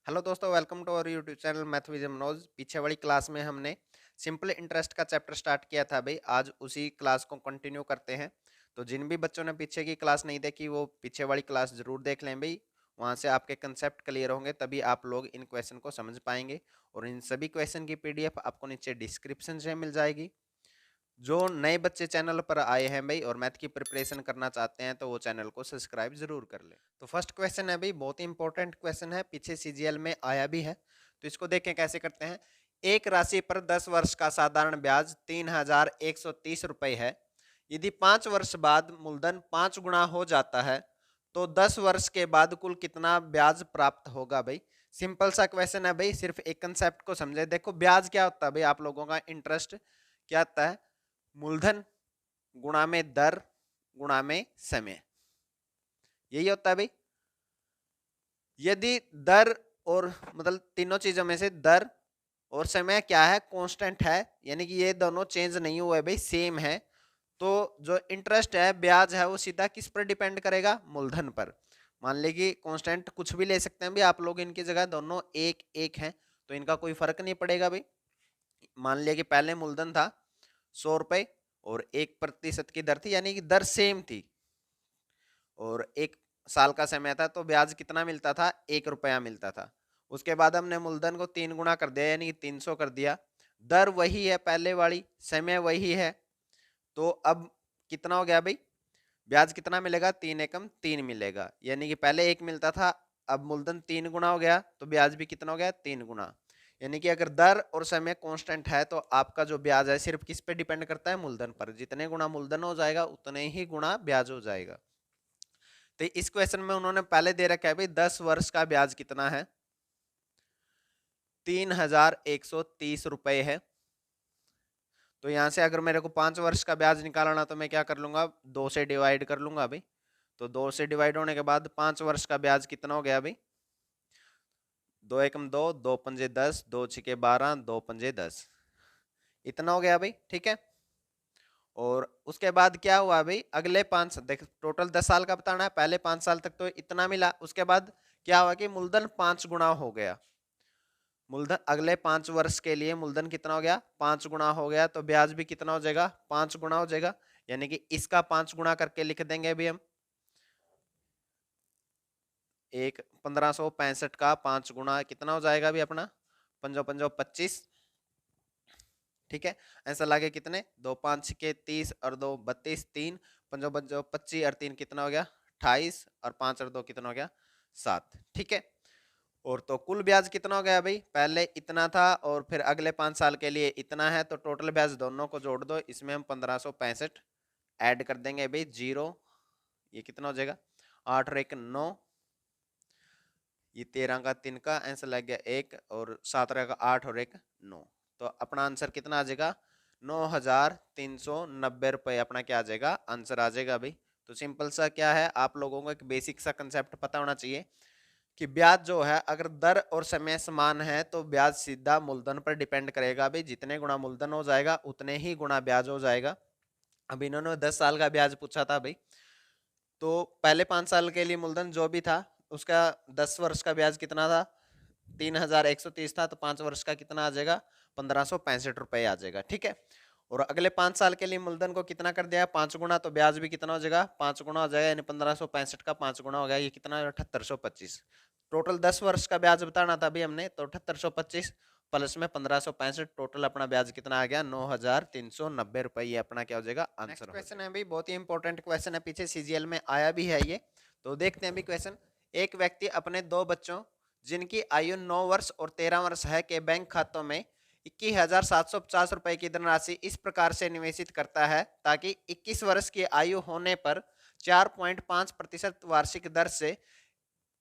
Hello दोस्तों, welcome to our YouTube channel math with Manoj. पीछे वाली क्लास में हमने सिंपल इंटरेस्ट का चैप्टर स्टार्ट किया था भाई। आज उसी क्लास को कंटिन्यू करते हैं। तो जिन भी बच्चों ने पीछे की क्लास नहीं देखी वो पीछे वाली क्लास जरूर देख लें भाई। वहाँ से आपके कंसेप्ट क्लियर होंगे, तभी आप लोग इन क्वेश्चन को समझ पाएंगे। और इन सभी क्वेश्चन की पीडीएफ आपको नीचे डिस्क्रिप्शन से मिल जाएगी। जो नए बच्चे चैनल पर आए हैं भाई और मैथ की प्रिपरेशन करना चाहते हैं तो वो चैनल को सब्सक्राइब जरूर कर ले। तो फर्स्ट क्वेश्चन है भाई, बहुत ही इंपॉर्टेंट क्वेश्चन है, पीछे सीजीएल में आया भी है। तो इसको देखें कैसे करते हैं। एक राशि पर 10 वर्ष का साधारण ब्याज 3130 रुपए है। यदि 5 वर्ष बाद मूलधन 5 गुना हो जाता है तो 10 वर्ष के बाद कुल कितना ब्याज प्राप्त होगा भाई। सिंपल सा क्वेश्चन है भाई, सिर्फ एक कंसेप्ट को समझे। देखो ब्याज क्या होता है भाई, आप लोगों का इंटरेस्ट क्या होता है, मूलधन गुणा में दर गुणा में समय, यही होता है भाई। यदि दर और मतलब तीनों चीजों में से दर और समय क्या है, कांस्टेंट है, यानी कि ये दोनों चेंज नहीं हुए भाई, सेम है। तो जो इंटरेस्ट है, ब्याज है, वो सीधा किस पर डिपेंड करेगा, मूलधन पर। मान लीजिए कि कांस्टेंट कुछ भी ले सकते हैं भी आप लोग, इनकी जगह दोनों एक एक हैं तो इनका कोई फर्क नहीं पड़ेगा भाई। मान लिया कि पहले मूलधन था 100 रुपए और 1% की दर थी, यानी कि दर सेम थी, और 1 साल का समय था तो ब्याज कितना मिलता था, 1 रुपया मिलता था। उसके बाद हमने मूलधन को 3 गुना कर दिया, यानी कि 300 कर दिया। दर वही है पहले वाली, समय वही है। तो अब कितना हो गया भाई, ब्याज कितना मिलेगा, 3 एकम 3 मिलेगा, यानी कि पहले 1 मिलता था, अब मूलधन 3 गुना हो गया तो ब्याज भी कितना हो गया, 3 गुना। यानी कि अगर दर और समय कांस्टेंट है तो आपका जो ब्याज है सिर्फ किस पे डिपेंड करता है, मूलधन पर। जितने गुना मूलधन हो जाएगा उतने ही गुना ब्याज हो जाएगा। तो इस क्वेश्चन में उन्होंने पहले दे रखा है भाई 10 वर्ष का ब्याज कितना है, 3130 रुपए है। तो यहां से अगर मेरे को 5 वर्ष का ब्याज निकालना तो मैं क्या कर लूंगा, 2 से डिवाइड कर लूंगा भाई। तो 2 से डिवाइड होने के बाद 5 वर्ष का ब्याज कितना हो गया भाई, 2 एकम 2, 2 पंजे 10, 2 छिके 12, 2 पंजे 10, इतना हो गया भाई, ठीक है। और उसके बाद क्या हुआ भाई, अगले 5 देख, टोटल 10 साल का बताना है, पहले 5 साल तक तो इतना मिला। उसके बाद क्या हुआ कि मूलधन 5 गुना हो गया। मूलधन अगले 5 वर्ष के लिए मूलधन कितना हो गया, 5 गुना हो गया, तो ब्याज भी कितना हो जाएगा, 5 गुना हो जाएगा। यानी कि इसका 5 गुना करके लिख देंगे अभी हम। एक 1565 का 5 गुना कितना हो जाएगा अभी अपना, 5 5 25, ठीक है। ऐसा लगे कितने, 2 5 के 30 और 2 32, 3 5 5 25 और 3 कितना हो गया, 28, और 5 और 2 कितना हो गया, 7, ठीक है। और तो कुल ब्याज कितना हो गया भाई, पहले इतना था और फिर अगले 5 साल के लिए इतना है, तो टोटल ब्याज दोनों को जोड़ दो, इसमें हम 1565 ऐड कर देंगे भाई, 0, ये कितना हो जाएगा, 8 और 1 9, ये 13 का 3 का आंसर लग गया 1, और 7 रहेगा 8 और 1 9। तो अपना आंसर कितना आ जाएगा, 9390 रुपये अपना क्या आ जाएगा, आंसर आ जाएगा भाई। तो सिंपल सा क्या है, आप लोगों को एक बेसिक सा कंसेप्ट पता होना चाहिए कि ब्याज जो है अगर दर और समय समान है तो ब्याज सीधा मूलधन पर डिपेंड करेगा भाई। जितने गुना मूलधन हो जाएगा उतने ही गुना ब्याज हो जाएगा। अब इन्होंने 10 साल का ब्याज पूछा था भाई, तो पहले 5 साल के लिए मूलधन जो भी था उसका 10 वर्ष का ब्याज कितना था, 3130 था, तो 5 वर्ष का कितना आ जाएगा, 1565 रुपये आ जाएगा, ठीक है। और अगले 5 साल के लिए मूलधन को कितना कर दिया, 5 गुना, तो ब्याज भी कितना हो जाएगा, 5 गुना हो जाएगा, यानी 1565 का 5 गुना हो गया, ये कितना, 7825। टोटल 10 वर्ष का ब्याज बताना था अभी हमने, तो 7825 प्लस में 1565, टोटल अपना ब्याज कितना आ गया, 9390 रुपये। ये अपना क्या हो जाएगा, आंसर। क्वेश्चन है भाई, बहुत ही इंपॉर्टेंट क्वेश्चन है, पीछे सीजीएल में आया भी है ये। तो देखते हैं अभी क्वेश्चन। एक व्यक्ति अपने 2 बच्चों जिनकी आयु 9 वर्ष और 13 वर्ष है के बैंक खातों में 21,750 रुपए की धनराशि इस प्रकार से निवेशित करता है ताकि 21 वर्ष की आयु होने पर 4.5% वार्षिक दर से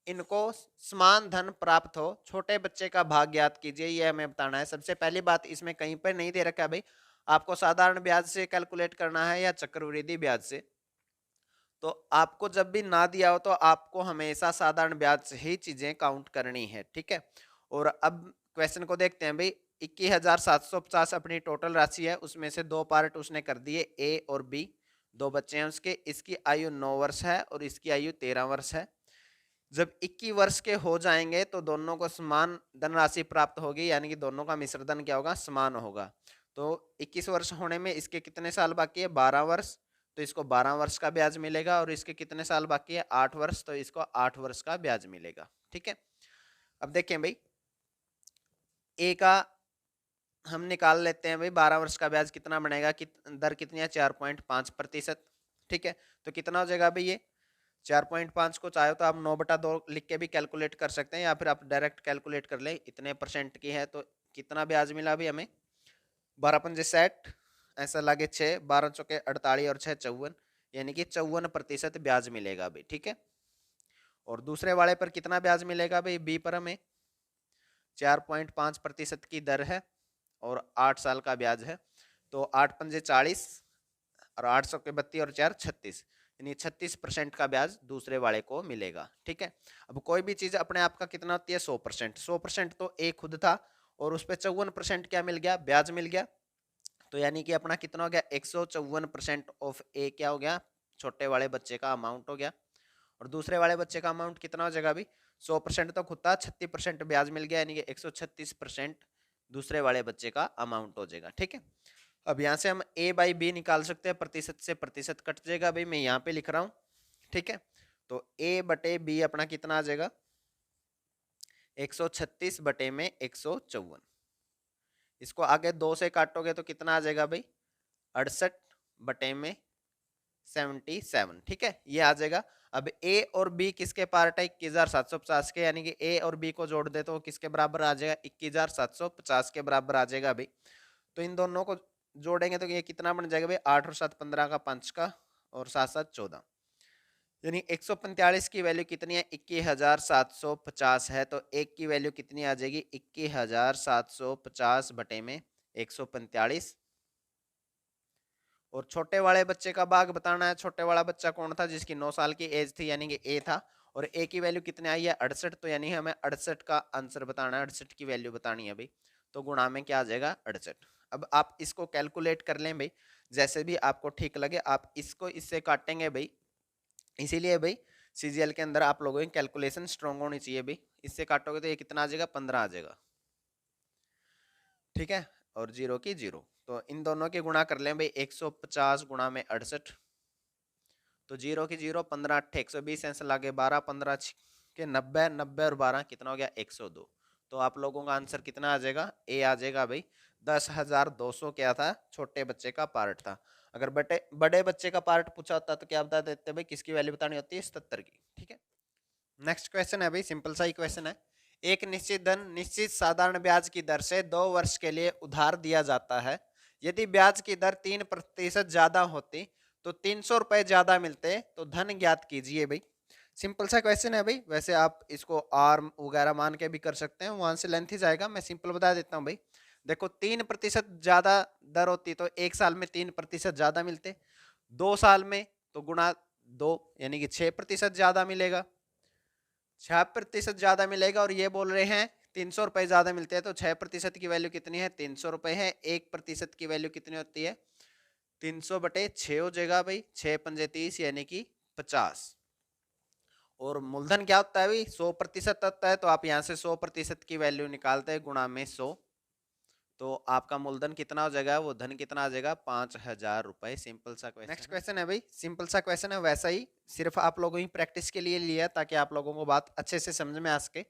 इनको समान धन प्राप्त हो। छोटे बच्चे का भाग ज्ञात कीजिए, यह हमें बताना है। सबसे पहली बात, इसमें कहीं पर नहीं दे रखा भाई आपको साधारण ब्याज से कैलकुलेट करना है या चक्रवृद्धि ब्याज से। तो आपको जब भी ना दिया हो तो आपको हमेशा साधारण ब्याज से ही चीजें काउंट करनी है, ठीक है। और अब क्वेश्चन को देखते हैं भाई। 21,750 अपनी टोटल राशि है, उसमें से 2 पार्ट उसने कर दिए, ए और बी, 2 बच्चे हैं उसके। इसकी आयु 9 वर्ष है और इसकी आयु 13 वर्ष है। जब 21 वर्ष के हो जाएंगे तो दोनों को समान धनराशि प्राप्त होगी, यानी कि दोनों का मिश्र धन क्या होगा, समान होगा। तो 21 वर्ष होने में इसके कितने साल बाकी है, 12 वर्ष, तो इसको 12 वर्ष का ब्याज मिलेगा। और इसके कितने साल बाकी है, 8 वर्ष, तो इसको 8 वर्ष का ब्याज मिलेगा। ठीक है, अब देखें भाई, ए का हम निकाल लेते हैं भाई, 12 वर्ष का ब्याज कितना बनेगा, दर कितनी है, 4.5%। ठीक है, तो कितना हो जाएगा भाई, ये 4.5 को चाहे तो आप 9/2 लिख के भी कैलकुलेट कर सकते हैं, या फिर आप डायरेक्ट कैलकुलेट कर ले, इतने परसेंट की है तो कितना ब्याज मिला भी हमें, 12×5 = 60, ऐसा लगे 6, 12×4 = 48 और 6 = 54, यानी कि 54% ब्याज मिलेगा भाई। ठीक है, और दूसरे वाले पर कितना ब्याज मिलेगा भाई, बी पर हमें 4.5% की दर है और 8 साल का ब्याज है, तो 8×5 = 40 और 800 के 32 और 4 = 36, यानी 36% का ब्याज दूसरे वाले को मिलेगा। ठीक है, अब कोई भी चीज अपने आप का कितना होती है, 100%। 100% तो ए खुद था और उस पर 54% क्या मिल गया, ब्याज मिल गया, तो यानी कि अपना कितना हो गया, 154% ऑफ ए क्या हो गया, छोटे वाले बच्चे का अमाउंट हो गया। और दूसरे वाले बच्चे का अमाउंट कितना हो जाएगा अभी, 100% तो खुद था, 36% ब्याज मिल गया, यानी कि 136% दूसरे वाले बच्चे का अमाउंट हो जाएगा। ठीक है, अब यहाँ से हम ए बाई बी निकाल सकते हैं, प्रतिशत से प्रतिशत कट जाएगा भाई, मैं यहाँ पे लिख रहा हूँ। ठीक है, तो ए बटे बी अपना कितना आ जाएगा, 136 बटे में 154, इसको आगे 2 से काटोगे तो कितना आ जाएगा भाई, 68 बटे में 77। ठीक है, ये आ जाएगा। अब ए और बी किसके पार्ट है, 21,750 के, यानी कि ए और बी को जोड़ दे तो किसके बराबर आ जाएगा, 21,750 के बराबर आ जाएगा भाई। तो इन दोनों को जोड़ेंगे तो ये कितना बन जाएगा भाई, 8 और 7 15 का 5 का और 7 7 14, यानी 145 की वैल्यू कितनी है, 21,750 है, तो एक की वैल्यू कितनी आ जाएगी, 21,750 बटे में 145। और छोटे वाले बच्चे का भाग बताना है, छोटे वाला बच्चा कौन था, जिसकी 9 साल की एज थी, यानी कि ए था, और ए की वैल्यू कितनी आई है, 68, तो यानी हमें 68 का आंसर बताना है, 68 की वैल्यू बतानी है भाई, तो गुणा में क्या आ जाएगा, 68। अब आप इसको कैलकुलेट कर लें भाई, जैसे भी आपको ठीक लगे, आप इसको इससे काटेंगे भाई, इसीलिए भाई सीजीएल के अंदर आप लोगों की कैलकुलेशन स्ट्रॉन्ग होनी चाहिए भाई, इससे काटोगे तो ये कितना आ जाएगा, 15 आ जाएगा। ठीक है, और 0 की 0, तो इन दोनों के गुणा कर लें भाई, 150 गुणा में 68, तो 0 की 0, 15 8 120, ऐसे लागे 12 15 के 90, 90 और 12 कितना हो गया, 102। तो आप लोगों का आंसर कितना आ जाएगा, ए आ जाएगा भाई, 10,200 क्या था, छोटे बच्चे का पार्ट था। अगर बड़े बच्चे का पार्ट पूछा होता तो क्या बता देते भाई, किसकी वैल्यू बतानी होती है, 77 की। ठीक है, नेक्स्ट क्वेश्चन है भाई, सिंपल सा ही क्वेश्चन है। एक निश्चित धन निश्चित साधारण ब्याज की दर से 2 वर्ष के लिए उधार दिया जाता है। यदि ब्याज की दर 3% ज्यादा होती तो 300 रुपए ज्यादा मिलते, तो धन ज्ञात कीजिए भाई। सिंपल सा क्वेश्चन है भाई, वैसे आप इसको आर वगैरह मान के भी कर सकते हैं, वहां से लेंथ ही जाएगा, मैं सिंपल बता देता हूँ भाई। देखो 3% ज्यादा दर होती तो 1 साल में 3% ज्यादा मिलते, 2 साल में तो गुणा 2, यानी कि 6% ज्यादा मिलेगा, 6% ज्यादा मिलेगा। और ये बोल रहे हैं 300 रुपए ज्यादा मिलते हैं, तो 6% की वैल्यू कितनी है, 300 रुपए है। 1% की वैल्यू कितनी होती है, 300/6 हो जाएगा भाई, 6×5 = 30, यानी कि 50। और मूलधन क्या होता है भाई, 100% होता है, तो आप यहाँ से 100% की वैल्यू निकालते हैं, गुणा में 100, तो आपका मूलधन कितना हो जाएगा, वो धन कितना आ जाएगा, 5,000 रुपए। सिंपल सा क्वेश्चन। नेक्स्ट क्वेश्चन है भाई, सिंपल सा क्वेश्चन है, वैसा ही सिर्फ आप लोगों की प्रैक्टिस के लिए लिया, ताकि आप लोगों को बात अच्छे से समझ में आ सके।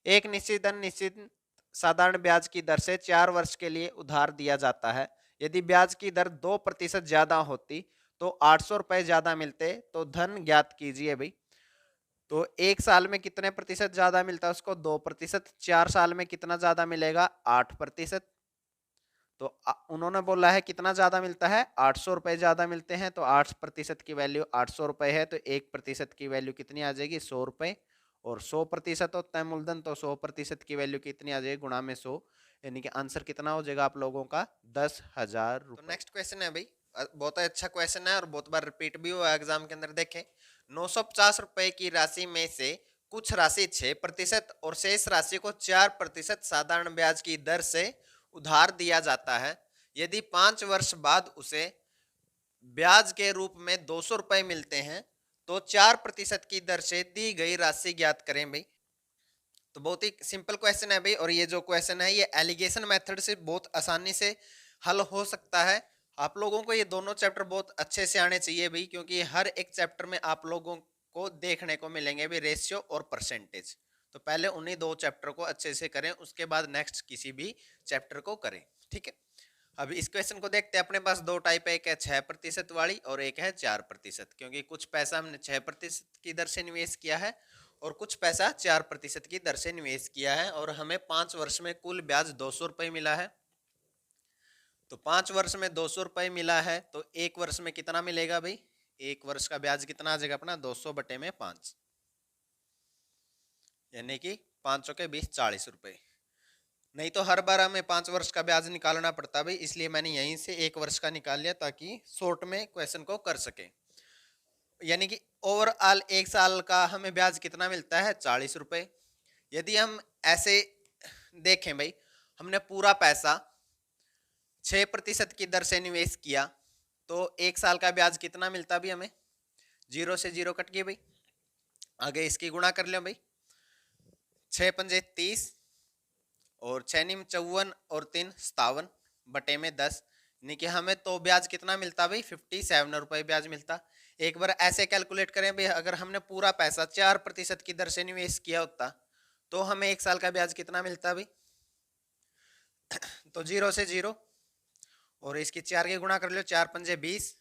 एक निश्चित धन निश्चित साधारण ब्याज की दर से 4 वर्ष के लिए उधार दिया जाता है। यदि ब्याज की दर 2% ज्यादा होती तो 800 रुपए ज्यादा मिलते, तो धन ज्ञात कीजिए भाई। तो 1 साल में कितने प्रतिशत ज्यादा मिलता है उसको, 2%। 4 साल में कितना ज्यादा मिलेगा, 8%। तो उन्होंने बोला है कितना ज्यादा मिलता है, 800 रुपए ज्यादा मिलते हैं, तो 8% की वैल्यू 800 रुपए है, तो 1% की वैल्यू कितनी आ जाएगी, 100 रुपए। और 100% होता है मूलधन, तो 100% की वैल्यू कितनी आ जाएगी, गुणा में 100, यानी कि आंसर कितना हो जाएगा आप लोगों का, 10,000 रुपए। तो नेक्स्ट क्वेश्चन है भाई, बहुत अच्छा क्वेश्चन है और बहुत बार रिपीट भी हुआ एग्जाम के अंदर। देखें, 950 रुपए की राशि में से कुछ राशि 6% और शेष राशि को 4% साधारण ब्याज की दर से उधार दिया जाता है। यदि 5 वर्ष बाद उसे ब्याज के रूप में 200 रुपए मिलते हैं, तो 4% की दर से दी गई राशि ज्ञात करें भाई। तो बहुत ही सिंपल क्वेश्चन है भाई, और ये जो क्वेश्चन है ये एलिगेशन मेथड से बहुत आसानी से हल हो सकता है। आप लोगों को ये दोनों चैप्टर बहुत अच्छे से आने चाहिए भाई, क्योंकि हर एक चैप्टर में आप लोगों को देखने को मिलेंगे भाई रेशियो और परसेंटेज। तो पहले उन्हीं दो चैप्टर को अच्छे से करें, उसके बाद नेक्स्ट किसी भी चैप्टर को करें, ठीक है। अभी इस क्वेश्चन को देखते हैं। अपने पास दो टाइप है, एक है 6% वाली और एक है 4%, क्योंकि कुछ पैसा हमने 6% की दर से निवेश किया है और कुछ पैसा 4% की दर से निवेश किया है, और हमें 5 वर्ष में कुल ब्याज 200 रुपये मिला है। तो 5 वर्ष में 200 रुपये मिला है, तो एक वर्ष में कितना मिलेगा भाई? एक वर्ष का ब्याज कितना आ जाएगा अपना? 200/5, यानी कि 500 के 20, 40 रुपये। नहीं तो हर बार हमें 5 वर्ष का ब्याज निकालना पड़ता भाई, इसलिए मैंने यहीं से एक वर्ष का निकाल लिया ताकि शॉर्ट में क्वेश्चन को कर सके। यानी कि ओवरऑल एक साल का हमें ब्याज कितना मिलता है? 40 रुपये। यदि हम ऐसे देखें भाई, हमने पूरा पैसा 6% की दर से निवेश किया, तो एक साल का ब्याज कितना मिलता भी हमें? 0 से 0 कट गए भाई, आगे इसकी गुणा कर लो भाई। 6×5 = 30 और 6×9 = 54 और 3 = 57/10, यानी कि हमें तो ब्याज कितना मिलता भाई? 57 रुपये ब्याज मिलता। एक बार ऐसे कैलकुलेट करें भाई, अगर हमने पूरा पैसा 4% की दर से निवेश किया होता तो हमें एक साल का ब्याज कितना मिलता भाई? तो 0 से 0 और इसकी 4 के गुणा कर लो। 4×5 = 20,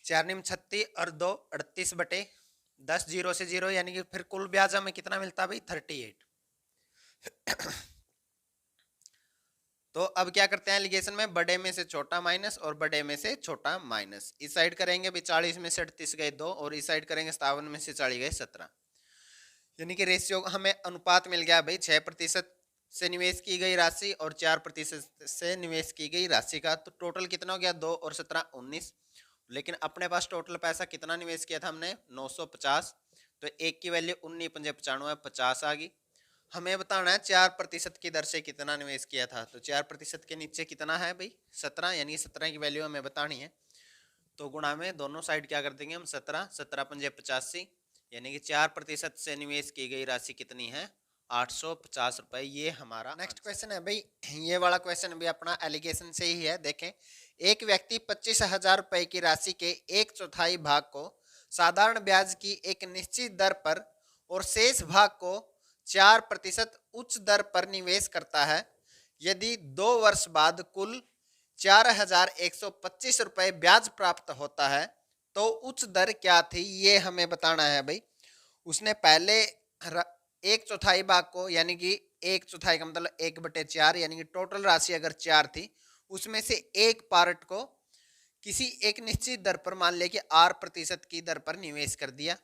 4×9 = 36 और 2 = 38/10, 0 से 0, यानी कि फिर कुल ब्याज हमें कितना मिलता भाई? 38। तो अब क्या करते हैं एलिगेशन में? बड़े में से छोटा माइनस और बड़े में से छोटा माइनस। इस साइड करेंगे भी 40 में से 38 गए 2, और इस साइड करेंगे 57 में से 40 गए 17, यानी कि रेशियो हमें अनुपात मिल गया भाई 6% से निवेश की गई राशि और 4% से निवेश की गई राशि का। तो टोटल कितना हो गया? 2 और 17 = 19। लेकिन अपने पास टोटल पैसा कितना निवेश किया था हमने? 950। तो एक की वैल्यू 19×5 = 95, 50 आ गई। हमें बताना है 4% की दर से कितना निवेश किया था। तो 4% के नीचे कितना है भाई? 17, यानी 17 की वैल्यू हमें बतानी है। तो गुणा में दोनों साइड क्या कर देंगे हम? 17, 17×5 = 85, यानी कि 4% से निवेश की गई राशि कितनी है? 850 रुपए। ये हमारा नेक्स्ट क्वेश्चन है भाई। ये वाला क्वेश्चन भी अपना एलिगेशन से ही है। देखें, एक व्यक्ति 25,000 रुपए की राशि के 1/4 भाग को साधारण ब्याज की एक निश्चित दर पर और शेष भाग को 4% उच्च दर पर निवेश करता है। यदि 2 वर्ष बाद कुल 4,125 रुपए ब्याज प्राप्त होता है तो उच्च दर क्या थी? ये हमें बताना है भाई। उसने पहले 1/4 भाग को, यानी कि 1/4 का मतलब 1/4, यानी कि टोटल राशि अगर 4 थी, उसमें से एक पार्ट को किसी एक निश्चित दर पर, मान ले कि 8% की दर पर निवेश कर दिया,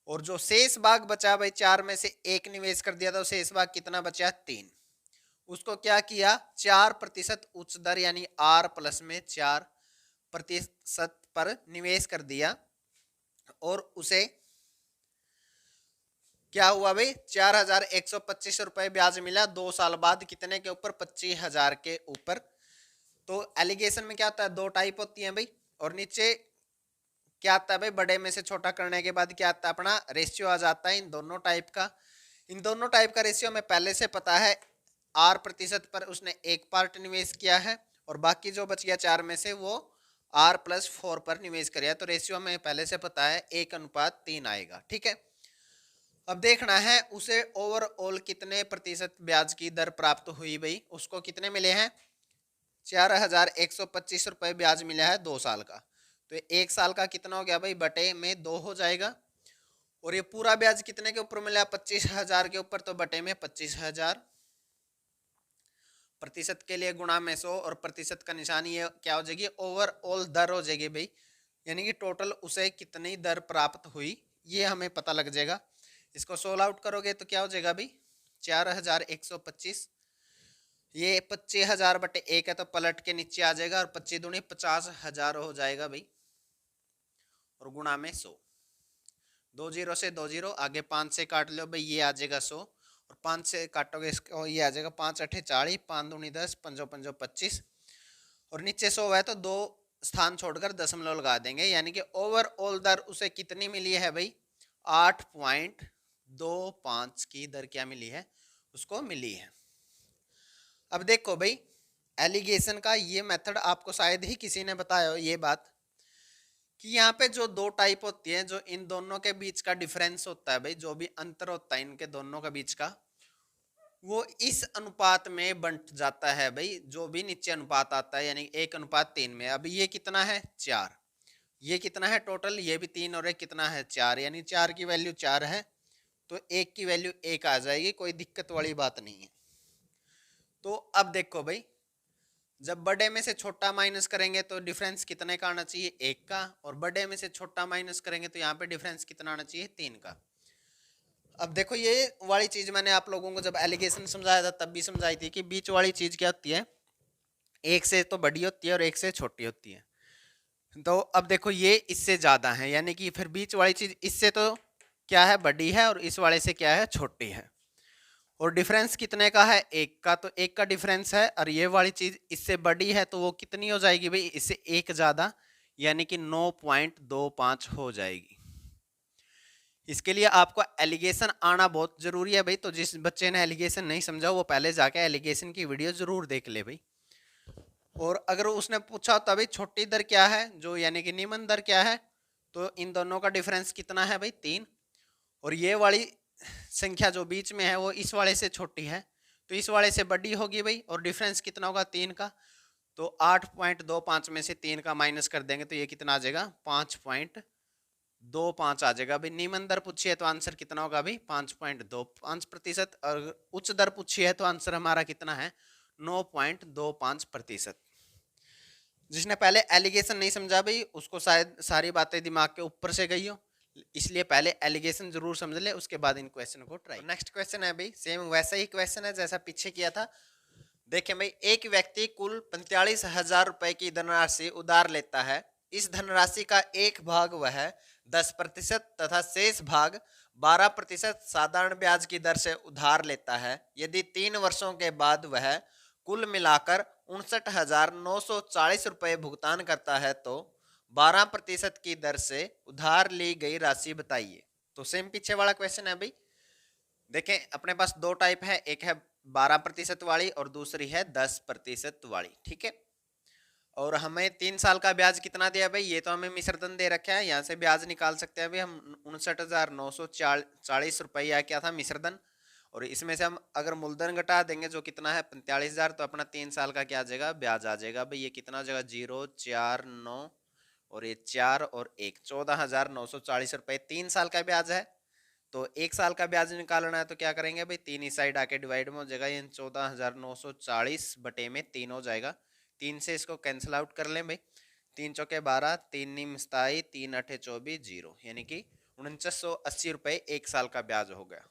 और जो शेष भाग बचा भाई 4 में से एक निवेश कर दिया, तो शेष भाग कितना बचा? 3। उसको क्या किया? 4% उच्च दर यानी R+4% पर निवेश कर दिया, और उसे क्या हुआ भाई? 4,125 रुपए ब्याज मिला 2 साल बाद। कितने के ऊपर? 25,000 के ऊपर। तो एलिगेशन में क्या होता है? दो टाइप होती है भाई, और नीचे क्या आता है भाई? बड़े में से छोटा करने के बाद क्या आता है? अपना रेशियो आ जाता है इन दोनों टाइप का। इन दोनों टाइप का रेशियो हमें पहले से पता है। R% पर उसने एक पार्ट निवेश किया है, और बाकी जो बच गया 4 में से वो R+4 पर निवेश किया। तो रेशियो हमें पहले से पता है 1:3 आएगा, ठीक है। अब देखना है उसे ओवरऑल कितने प्रतिशत ब्याज की दर प्राप्त हुई भाई। उसको कितने मिले हैं? 4,125 रुपए ब्याज मिला है 2 साल का। तो एक साल का कितना हो गया भाई? बटे में 2 हो जाएगा। और ये पूरा ब्याज कितने के ऊपर मिला? 25,000 के ऊपर, तो बटे में 25,000। प्रतिशत के लिए गुणा में 100, और प्रतिशत का निशानी ये क्या हो जाएगी? ओवरऑल दर हो जाएगी भाई, यानी कि टोटल उसे कितनी दर प्राप्त हुई ये हमें पता लग जाएगा। इसको सोल्व आउट करोगे तो क्या हो जाएगा भाई? 4,125, ये 25,000/1 है तो पलट के नीचे आ जाएगा, और 25 दूनी 50,000 हो जाएगा भाई, और गुणा में 100। 2 0 से 2 0, आगे 5 से काट लो भाई, ये आ जाएगा 100, और 5 से काटोगे इसको, ये आ जाएगा 5 8 40, 5 दूनी 10, 5 5 25, और नीचे 100 है तो 2 स्थान छोड़कर दशमलव लगा देंगे, यानी कि ओवरऑल दर उसे कितनी मिली है भाई, 8.25 की दर क्या मिली है, उसको मिली है। अब देखो भाई, एलिगेशन का ये मेथड आपको शायद ही किसी ने बताया हो ये बात, कि यहाँ पे जो दो टाइप होती है, जो इन दोनों के बीच का डिफरेंस होता है भाई, जो भी अंतर होता है इनके दोनों के बीच का, वो इस अनुपात में बंट जाता है भाई, जो भी नीचे अनुपात आता है, यानी 1:3 में। अब ये कितना है, 4, ये कितना है टोटल, ये भी 3 और एक कितना है 4, यानी 4 की वैल्यू 4 है, तो 1 की वैल्यू 1 आ जाएगी, कोई दिक्कत वाली बात नहीं है। तो अब देखो भाई, जब बड़े में से छोटा माइनस करेंगे तो डिफरेंस कितने का आना चाहिए, 1 का, और बड़े में से छोटा माइनस करेंगे तो यहाँ पे डिफरेंस कितना आना चाहिए, 3 का। अब देखो, ये वाली चीज मैंने आप लोगों को जब एलिगेशन समझाया था तब भी समझाई थी, कि बीच वाली चीज क्या होती है, एक से तो बड़ी होती है और एक से छोटी होती है। तो अब देखो, ये इससे ज्यादा है, यानी कि फिर बीच वाली चीज इससे तो क्या है, बड़ी है, और इस वाले से क्या है, छोटी है। और डिफरेंस कितने का है, 1 का, तो 1 का डिफरेंस है, और ये वाली चीज इससे बड़ी है, तो वो कितनी हो जाएगी भाई, इससे 1 ज्यादा, यानी कि 9.25 हो जाएगी। इसके लिए आपको एलिगेशन आना बहुत जरूरी है भाई, तो जिस बच्चे ने एलिगेशन नहीं समझा वो पहले जाके एलिगेशन की वीडियो जरूर देख ले भाई। और अगर उसने पूछा होता भाई छोटी दर क्या है, जो यानी कि निम्न दर क्या है, तो इन दोनों का डिफरेंस कितना है भाई, 3, और ये वाली संख्या जो बीच में है वो इस वाले से छोटी है, तो इस वाले से बड़ी होगी भाई, और डिफरेंस कितना होगा, 3 का, तो 8.25 में से 3 का माइनस कर देंगे तो ये कितना आ जाएगा, 5.25 आ जाएगा भाई। निम्न दर पूछी है तो आंसर कितना होगा भाई, 5.25%, और उच्च दर पूछी है तो आंसर हमारा कितना है, 9.25%। जिसने पहले एलिगेशन नहीं समझा भाई, उसको शायद सारी बातें दिमाग के ऊपर से गई हो, इसलिए पहले एलिगेशन जरूर समझ ले, उसके बाद इन क्वेश्चन को ट्राई। नेक्स्ट क्वेश्चन है भाई, सेम वैसा ही क्वेश्चन है जैसा पीछे किया था। देखिए भाई, एक व्यक्ति कुल 45,000 रुपए की धनराशि उधार लेता है। इस धनराशि का एक भाग वह 10% तथा शेष भाग 12% साधारण ब्याज की दर से उधार लेता है। यदि 3 वर्षों के बाद वह कुल मिलाकर 59,940 रुपए भुगतान करता है तो 12% की दर से उधार ली गई राशि बताइए। तो सेम पीछे वाला क्वेश्चन है भाई। देखें, अपने पास दो टाइप है, एक है 12% वाली और दूसरी है 10% वाली, ठीक है। और हमें 3 साल का ब्याज कितना दिया भाई, ये तो हमें मिश्रधन दे रखा है, यहाँ से ब्याज निकाल सकते हैं भाई हम, 59,940 रुपया क्या था, मिश्रधन, और इसमें से हम अगर मूलधन घटा देंगे जो कितना है 45,000, तो अपना 3 साल का क्या आ जाएगा, ब्याज आ जाएगा भाई। ये कितना हो जाएगा, 0, 4, 9 और ये 4 और 1, 14,940 रुपये 3 साल का ब्याज है। तो 1 साल का ब्याज निकालना है तो क्या करेंगे भाई, 3 ही साइड आके डिवाइड में हो जाएगा, ये 14,940 बटे में 3 हो जाएगा। 3 से इसको कैंसिल आउट कर लें भाई, 3 चौके 12, 3 नीम 27, 3 अठे 24, 0, यानी कि 4980 रुपये 1 साल का ब्याज हो गया।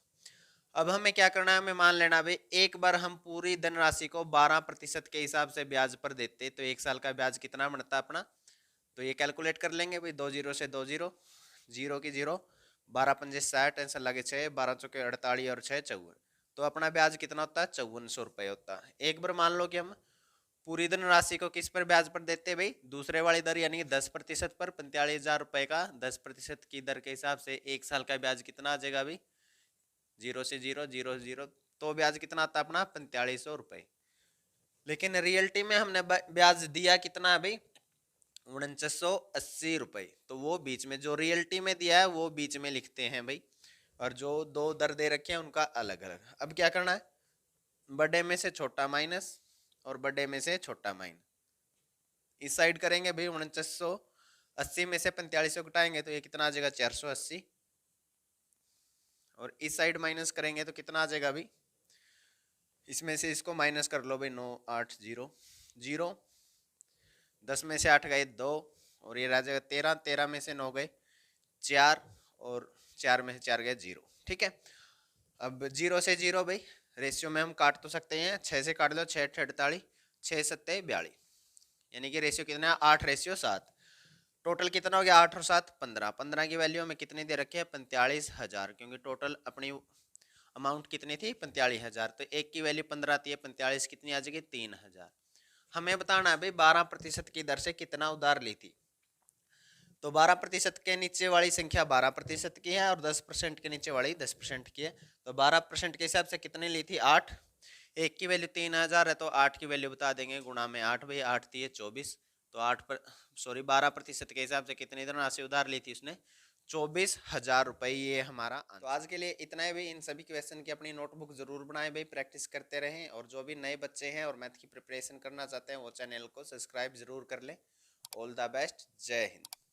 अब हमें क्या करना है, हमें मान लेना भाई, एक बार हम पूरी धनराशि को 12% के हिसाब से ब्याज पर देते तो 1 साल का ब्याज कितना बनता अपना, तो ये कैलकुलेट कर लेंगे भाई, 2 जीरो से 2 जीरो, 0 की 0, 12 पंजे 60, ऐसा लगे 6, 12 चौके 48 और 6 54, तो अपना ब्याज कितना होता है, 5400 रुपये होता है। एक बार मान लो कि हम पूरी धनराशि को किस पर ब्याज पर देते हैं भाई, दूसरे वाली दर यानी कि 10% पर, 45,000 रुपये का 10% की दर के हिसाब से 1 साल का ब्याज कितना आ जाएगा भाई, 0 से 0, 0 0, तो ब्याज कितना आता है अपना 4500 रुपये। लेकिन रियलिटी में हमने ब्याज दिया कितना है भाई, 4980 रुपये, तो वो बीच में जो रियलिटी में दिया है वो बीच में लिखते हैं भाई, और जो दो दर दे रखे हैं उनका अलग अलग। अब क्या करना है, बड़े में से छोटा माइनस और बड़े में से छोटा माइनस, इस साइड करेंगे भाई, 4980 में से 4500 घटाएंगे तो ये कितना आ जाएगा, 480, और इस साइड माइनस करेंगे तो कितना आ जाएगा भाई, इसमें से इसको माइनस कर लो भाई, 9 8 0 0, 10 में से 8 गए 2, और ये रह जाएगा 13, 13 में से 9 गए 4, और 4 में से 4 गए 0, ठीक है। अब 0 से 0 भाई, रेशियो में हम काट तो सकते हैं, 6 से काट लो, 6 48, 6 7 42, यानी कि रेशियो कितना है, 8:7। टोटल कितना हो गया, 8 और 7 15, 15 की वैल्यू हमें कितनी दे रखी है, 45,000, क्योंकि टोटल अपनी अमाउंट कितनी थी, 45,000, तो एक की वैल्यू 15 आती है, 45 कितनी आ जाएगी, 3,000। हमें बताना है भाई 12% की दर से कितना उधार ली थी। तो 12% के नीचे वाली संख्या 12% की है और 10% के नीचे वाली 10% की है। तो 12% के हिसाब से कितने ली थी 8, एक की वैल्यू 3000 है तो 8 की वैल्यू बता देंगे गुणा में 8 भाई 8 थी 24। तो 12% के हिसाब से कितनी धनराशि उधार ली थी उसने 24,000 रुपये। ये हमारा तो आज के लिए इतना ही भाई। इन सभी क्वेश्चन की अपनी नोटबुक जरूर बनाएं भाई, प्रैक्टिस करते रहें। और जो भी नए बच्चे हैं और मैथ की प्रिपरेशन करना चाहते हैं वो चैनल को सब्सक्राइब जरूर कर लें। ऑल द बेस्ट, जय हिंद।